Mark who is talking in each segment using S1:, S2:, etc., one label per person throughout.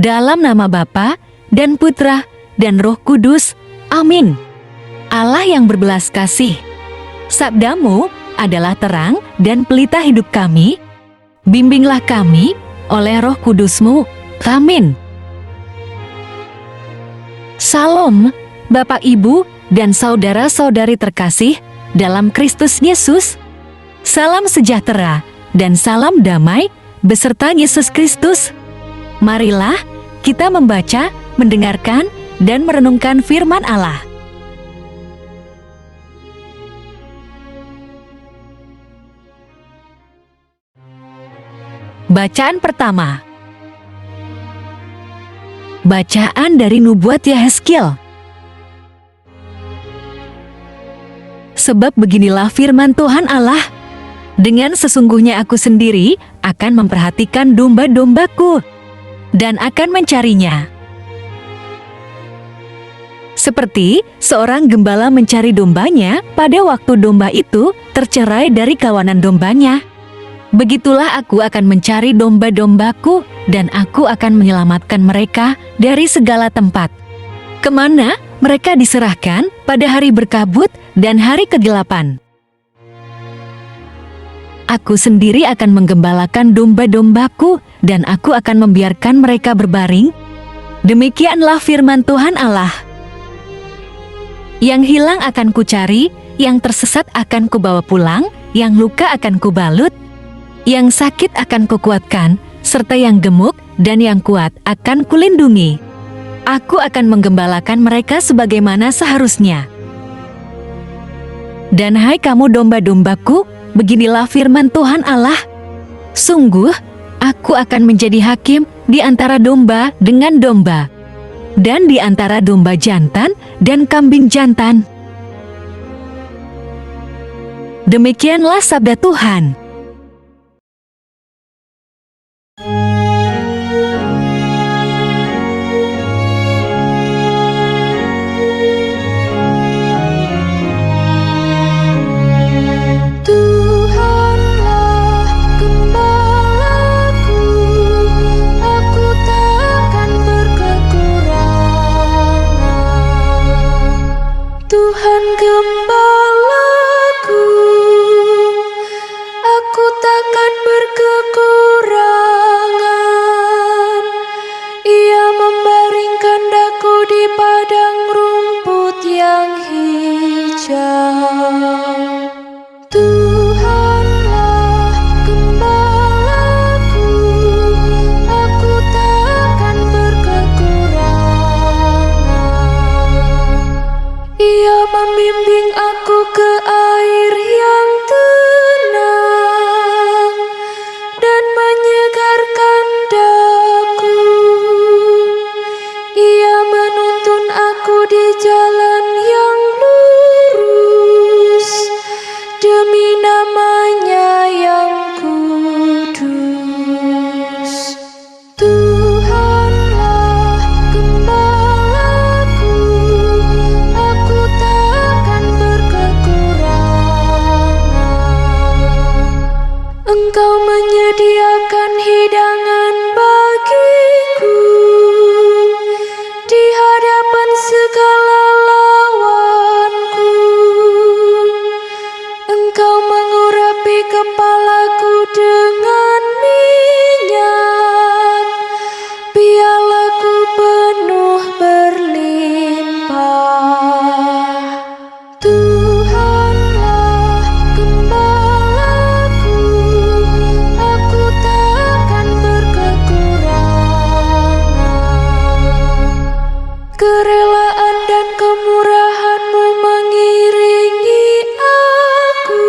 S1: Dalam nama Bapa dan Putra dan Roh Kudus. Amin. Allah yang berbelas kasih, sabda-Mu adalah terang dan pelita hidup kami. Bimbinglah kami oleh Roh Kudus-Mu. Amin. Salam, Bapak, Ibu, dan saudara-saudari terkasih dalam Kristus Yesus. Salam sejahtera dan salam damai beserta Yesus Kristus. Marilah kita membaca, mendengarkan, dan merenungkan firman Allah. Bacaan pertama. Bacaan dari Nubuat Yehezkiel. Sebab beginilah firman Tuhan Allah, dengan sesungguhnya aku sendiri akan memperhatikan domba-dombaku dan akan mencarinya. Seperti seorang gembala mencari dombanya pada waktu domba itu tercerai dari kawanan dombanya, begitulah aku akan mencari domba-dombaku dan aku akan menyelamatkan mereka dari segala tempat, kemana mereka diserahkan pada hari berkabut dan hari kegelapan. Aku sendiri akan menggembalakan domba-dombaku dan aku akan membiarkan mereka berbaring. Demikianlah firman Tuhan Allah. Yang hilang akan kucari, yang tersesat akan kubawa pulang, yang luka akan kubalut, yang sakit akan kukuatkan, serta yang gemuk dan yang kuat akan kulindungi. Aku akan menggembalakan mereka sebagaimana seharusnya. Dan hai kamu domba-dombaku, beginilah firman Tuhan Allah. Sungguh, aku akan menjadi hakim di antara domba dengan domba, dan di antara domba jantan dan kambing jantan. Demikianlah sabda Tuhan.
S2: Tuhan gembalaku, aku takkan berkekurangan. Ia membaringkan daku di padang rumput yang hijau. Tuhanlah gembalaku, aku takkan berkekurangan. Ia membimbing aku ke air yang tenang dan menyegarkan daku. Ia menuntun aku di jalan yang lurus demi nama-Nya yang kudus. Tuhanlah gembalaku, aku takkan berkekurangan. Engkau menyediakan hidangan bagiku di hadapan segala lawanku. Engkau mengurapi kepalaku dengan minyak, pialaku penuh berlimpah. Tuhanlah gembalaku, aku takkan berkekurangan. Kerelaan dan kemurahan-Mu mengiringi aku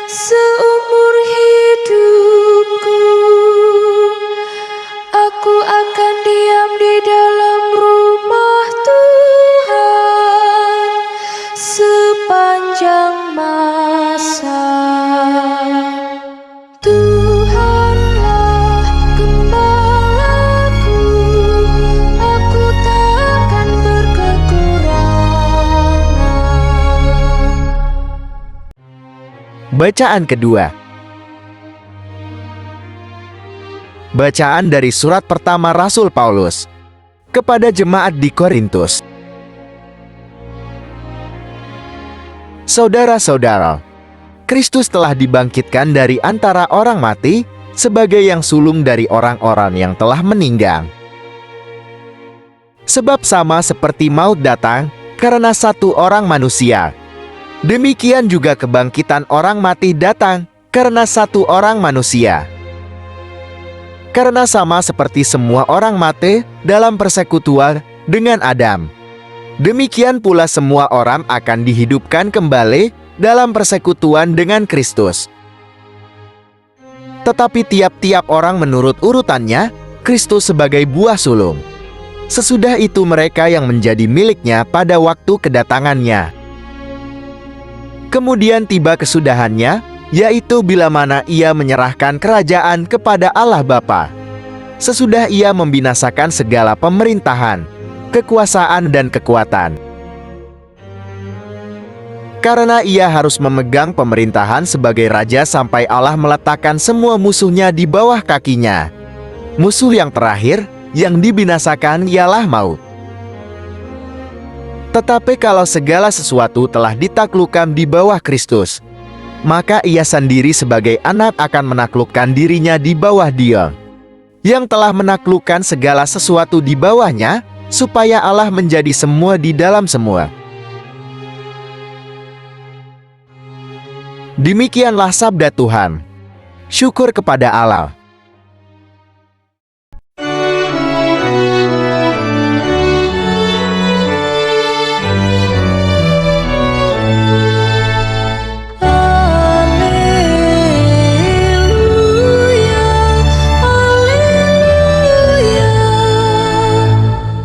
S2: seumur hidupku. Aku akan diam di dalam rumah Tuhan sepanjang masa. Tuhanlah gembalaku, aku takkan berkekurangan.
S3: Bacaan kedua. Bacaan dari surat pertama Rasul Paulus kepada jemaat di Korintus. Saudara-saudara, Kristus telah dibangkitkan dari antara orang mati sebagai yang sulung dari orang-orang yang telah meninggal. Sebab sama seperti maut datang karena satu orang manusia, demikian juga kebangkitan orang mati datang karena satu orang manusia. Karena sama seperti semua orang mati dalam persekutuan dengan Adam, demikian pula semua orang akan dihidupkan kembali dalam persekutuan dengan Kristus. Tetapi tiap-tiap orang menurut urutannya, Kristus sebagai buah sulung. Sesudah itu mereka yang menjadi miliknya pada waktu kedatangannya. Kemudian tiba kesudahannya, yaitu bila mana ia menyerahkan kerajaan kepada Allah Bapa. Sesudah ia membinasakan segala pemerintahan, kekuasaan dan kekuatan. Karena ia harus memegang pemerintahan sebagai raja sampai Allah meletakkan semua musuhnya di bawah kakinya. Musuh yang terakhir yang dibinasakan ialah maut. Tetapi kalau segala sesuatu telah ditaklukkan di bawah Kristus, maka ia sendiri sebagai anak akan menaklukkan dirinya di bawah Dia, yang telah menaklukkan segala sesuatu di bawahnya, supaya Allah menjadi semua di dalam semua. Demikianlah sabda Tuhan. Syukur kepada Allah.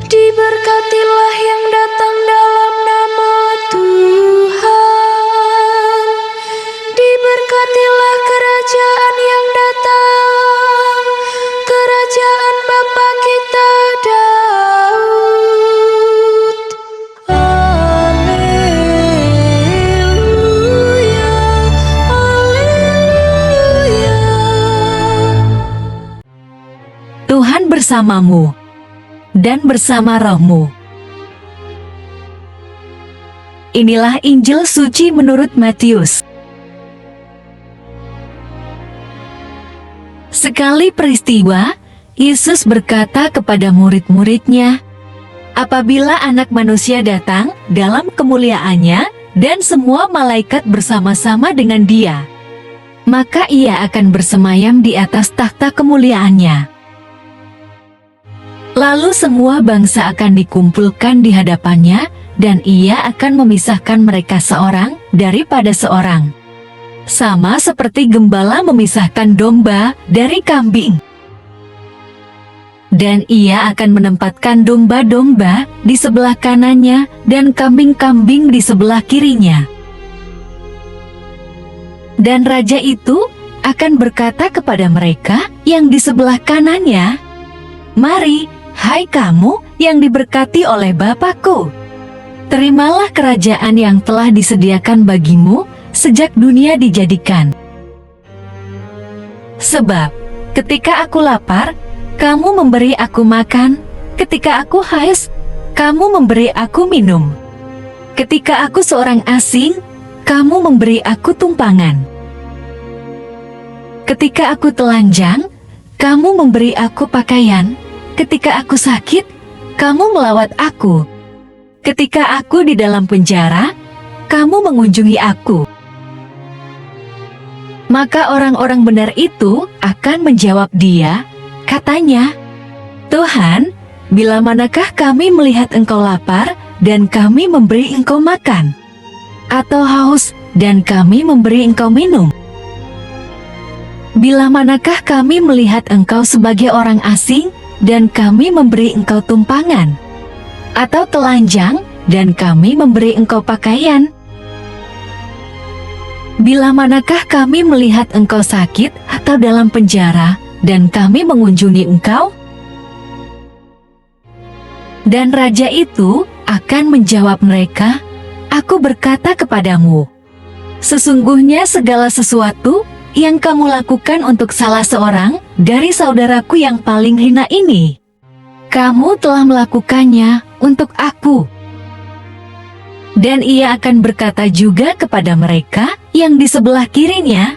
S2: Diberkatilah yang datang dalam nama Tuhan. Diberkatilah kerajaan yang datang, kerajaan Bapa kita Daud. Haleluya, haleluya.
S1: Tuhan bersamamu dan bersama rohmu. Inilah Injil suci menurut Matius. Sekali peristiwa, Yesus berkata kepada murid-muridnya, "Apabila Anak Manusia datang dalam kemuliaannya dan semua malaikat bersama-sama dengan Dia, maka Ia akan bersemayam di atas takhta kemuliaannya. Lalu semua bangsa akan dikumpulkan di hadapannya, dan Ia akan memisahkan mereka seorang daripada seorang. Sama seperti gembala memisahkan domba dari kambing. Dan Ia akan menempatkan domba-domba di sebelah kanannya dan kambing-kambing di sebelah kirinya. Dan Raja itu akan berkata kepada mereka yang di sebelah kanannya, 'Mari, hai kamu yang diberkati oleh Bapa-Ku, terimalah kerajaan yang telah disediakan bagimu sejak dunia dijadikan. Sebab ketika aku lapar, kamu memberi aku makan, ketika aku haus, kamu memberi aku minum. Ketika aku seorang asing, kamu memberi aku tumpangan. Ketika aku telanjang, kamu memberi aku pakaian. Ketika aku sakit, kamu melawat aku. Ketika aku di dalam penjara, kamu mengunjungi aku.' Maka orang-orang benar itu akan menjawab Dia, katanya, 'Tuhan, bila manakah kami melihat Engkau lapar dan kami memberi Engkau makan? Atau haus dan kami memberi Engkau minum? Bila manakah kami melihat Engkau sebagai orang asing dan kami memberi Engkau tumpangan? Atau telanjang dan kami memberi Engkau pakaian? Bila manakah kami melihat Engkau sakit atau dalam penjara dan kami mengunjungi Engkau?' Dan Raja itu akan menjawab mereka, 'Aku berkata kepadamu, sesungguhnya segala sesuatu yang kamu lakukan untuk salah seorang dari saudaraku yang paling hina ini? Kamu telah melakukannya untuk aku." Dan ia akan berkata juga kepada mereka yang di sebelah kirinya,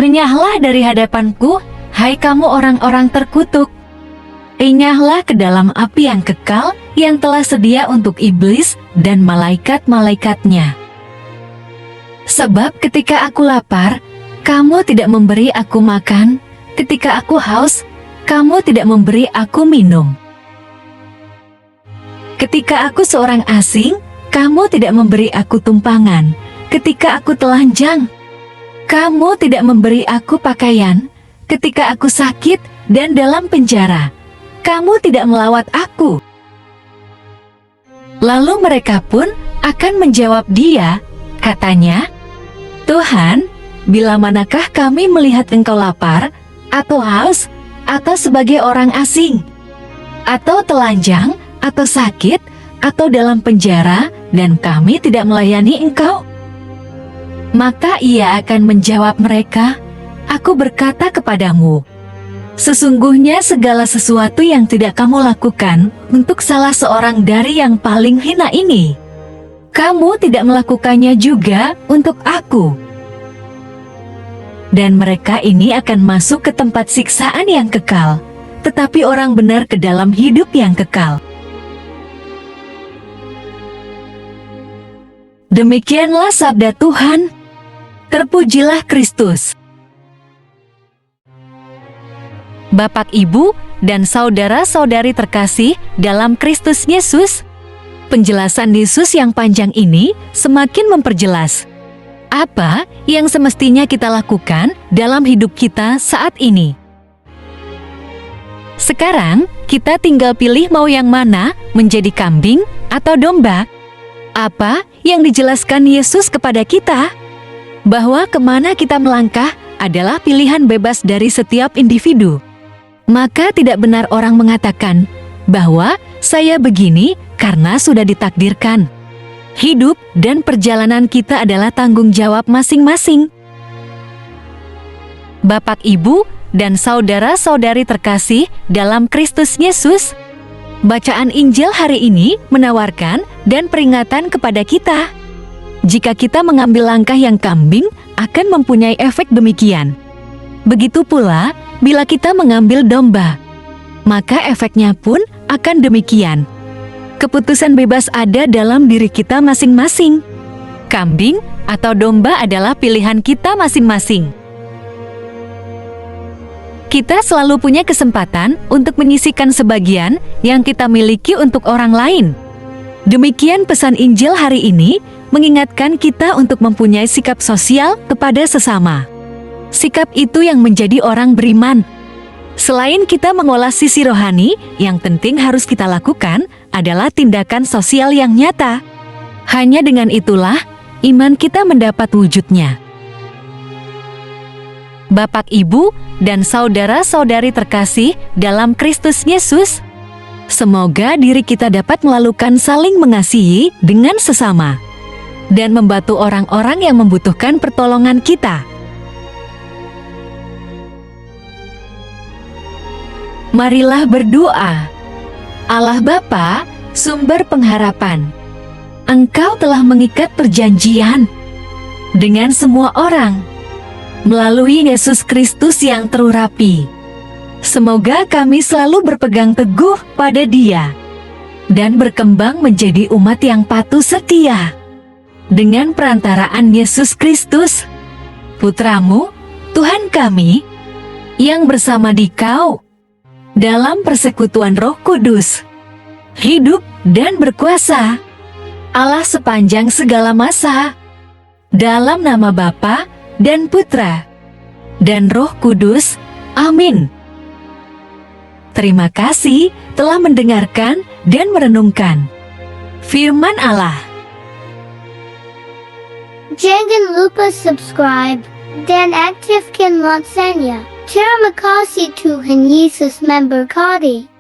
S1: "Renyahlah dari hadapanku, hai kamu orang-orang terkutuk. Renyahlah ke dalam api yang kekal yang telah sedia untuk iblis dan malaikat-malaikatnya. Sebab ketika aku lapar, kamu tidak memberi aku makan, ketika aku haus, kamu tidak memberi aku minum. Ketika aku seorang asing, kamu tidak memberi aku tumpangan, ketika aku telanjang, kamu tidak memberi aku pakaian, ketika aku sakit dan dalam penjara, kamu tidak melawat aku." Lalu mereka pun akan menjawab dia, katanya, "Tuhan, bila manakah kami melihat engkau lapar, atau haus, atau sebagai orang asing, atau telanjang, atau sakit, atau dalam penjara, dan kami tidak melayani engkau?" Maka ia akan menjawab mereka, "Aku berkata kepadamu, sesungguhnya segala sesuatu yang tidak kamu lakukan untuk salah seorang dari yang paling hina ini, kamu tidak melakukannya juga untuk aku." Dan mereka ini akan masuk ke tempat siksaan yang kekal, tetapi orang benar ke dalam hidup yang kekal. Demikianlah sabda Tuhan. Terpujilah Kristus. Bapak, Ibu, dan saudara-saudari terkasih dalam Kristus Yesus, penjelasan Yesus yang panjang ini semakin memperjelas apa yang semestinya kita lakukan dalam hidup kita saat ini. Sekarang, kita tinggal pilih mau yang mana, menjadi kambing atau domba. Apa yang dijelaskan Yesus kepada kita? Bahwa kemana kita melangkah adalah pilihan bebas dari setiap individu. Maka tidak benar orang mengatakan bahwa saya begini karena sudah ditakdirkan. Hidup dan perjalanan kita adalah tanggung jawab masing-masing. Bapak, Ibu, dan saudara-saudari terkasih dalam Kristus Yesus, bacaan Injil hari ini menawarkan dan peringatan kepada kita. Jika kita mengambil langkah yang kambing, akan mempunyai efek demikian. Begitu pula bila kita mengambil domba, maka efeknya pun akan demikian. Keputusan bebas ada dalam diri kita masing-masing. Kambing atau domba adalah pilihan kita masing-masing. Kita selalu punya kesempatan untuk menyisihkan sebagian yang kita miliki untuk orang lain. Demikian pesan Injil hari ini mengingatkan kita untuk mempunyai sikap sosial kepada sesama. Sikap itu yang menjadi orang beriman. Selain kita mengolah sisi rohani, yang penting harus kita lakukan adalah tindakan sosial yang nyata. Hanya dengan itulah iman kita mendapat wujudnya. Bapak, Ibu, dan saudara-saudari terkasih dalam Kristus Yesus, semoga diri kita dapat melakukan saling mengasihi dengan sesama dan membantu orang-orang yang membutuhkan pertolongan kita. Marilah berdoa. Allah Bapa, sumber pengharapan, Engkau telah mengikat perjanjian dengan semua orang melalui Yesus Kristus yang terurapi. Semoga kami selalu berpegang teguh pada Dia dan berkembang menjadi umat yang patuh setia dengan perantaraan Yesus Kristus, Putramu, Tuhan kami, yang bersama Dikau dalam persekutuan Roh Kudus, hidup dan berkuasa, Allah sepanjang segala masa, dalam nama Bapa dan Putra dan Roh Kudus. Amin. Terima kasih telah mendengarkan dan merenungkan firman Allah.
S4: Jangan lupa subscribe dan aktifkan loncengnya. Terima kasih Tuhan Yesus memberkati.